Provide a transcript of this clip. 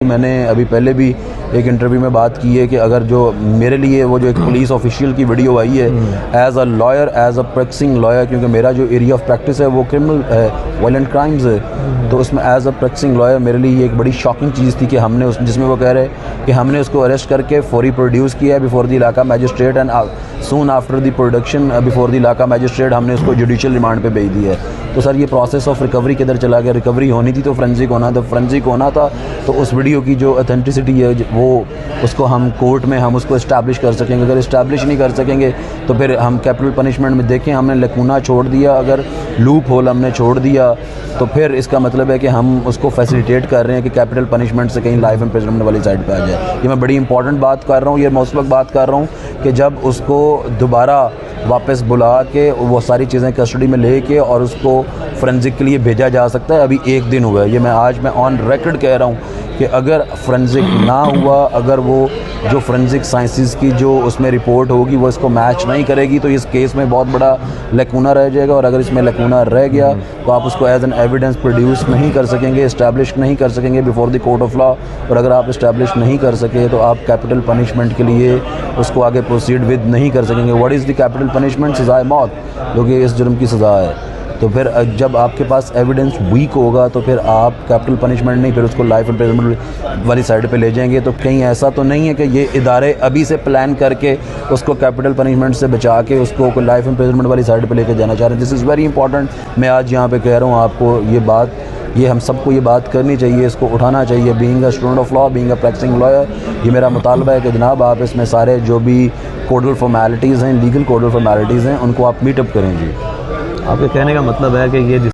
मैंने अभी पहले भी एक इंटरव्यू में बात की है कि अगर जो मेरे लिए वो जो एक पुलिस ऑफिशियल की वीडियो आई है as a lawyer, as a practising lawyer, क्योंकि मेरा जो एरिया ऑफ प्रैक्टिस है वो क्रिमिनल है, वायलेंट क्राइम्स है, तो उसमें एज अ प्रैक्टिसिंग लॉयर मेरे लिए ये एक बड़ी शॉकिंग चीज़ थी कि हमने उस जिसमें वो कह रहे कि हमने उसको अरेस्ट करके फौरी प्रोड्यूस किया है बिफोर द इलाका magistrate and soon after the production before the इलाका मैजिस्ट्रेट हमने उसको जुडिशियल रिमांड पे भेज दिया है। तो सर ये प्रोसेस ऑफ रिकवरी किधर चला गया? रिकवरी होनी थी तो फोरेंसिक होना था तो उस वीडियो की जो ऑथेंटिसिटी है वो उसको हम कोर्ट में हम उसको इस्टेब्लिश कर सकेंगे। अगर इस्टेब्लिश नहीं कर सकेंगे तो फिर हम कैपिटल पनिशमेंट में देखें, हमने लकूना छोड़ दिया, अगर लूप होल हमने छोड़ दिया तो फिर इसका मतलब है कि हम उसको फैसिलिटेट कर रहे हैं कि कैपिटल पनिशमेंट से कहीं लाइफ इम्प्रिजनमेंट वाली साइड पे आ जाए। ये मैं बड़ी इंपॉर्टेंट बात कर रहा हूँ, ये मैं उस वक्त बात कर रहा हूँ कि जब उसको दोबारा वापस बुला के वो सारी चीज़ें कस्टडी में लेके और उसको फोरेंसिक के लिए भेजा जा सकता है। अभी एक दिन हुआ है, ये मैं ऑन रिकॉर्ड कह रहा हूँ कि अगर फोरेंसिक ना हुआ, अगर वो जो फोरेंसिक साइंसेस की जो उसमें रिपोर्ट होगी वो इसको मैच नहीं करेगी तो इस केस में बहुत बड़ा लकूना रह जाएगा, और अगर इसमें लकूना रह गया तो आप उसको एज एन एविडेंस प्रोड्यूस नहीं कर सकेंगे, इस्टेब्लिश नहीं कर सकेंगे before the court of law. और अगर आप इस्टेब्लिश नहीं कर सके तो आप कैपिटल पनिशमेंट के लिए उसको आगे प्रोसीड विद नहीं कर सकेंगे। What is the capital punishment? सज़ाए मौत, जो कि इस जुर्म की सज़ा है। तो फिर जब आपके पास एविडेंस वीक होगा तो फिर आप कैपिटल पनिशमेंट नहीं, फिर उसको लाइफ इम्प्रिजनमेंट वाली साइड पे ले जाएंगे। तो कहीं ऐसा तो नहीं है कि ये इदारे अभी से प्लान करके उसको कैपिटल पनिशमेंट से बचा के उसको लाइफ इम्प्रिजनमेंट वाली साइड पे लेके जाना चाह रहे हैं? This is very important. मैं आज यहाँ पे कह रहा हूँ आपको ये हम सबको ये बात करनी चाहिए, इसको उठाना चाहिए। Being a student of law, being a practising lawyer, ये मेरा मुतालबा है कि जनाब आप इसमें सारे जो भी कोडल फॉर्मेलिटीज़ हैं, लीगल कोडल फॉर्मेलिटीज़ हैं, उनको आप मीटअप करें। जी, आपके कहने का मतलब है कि ये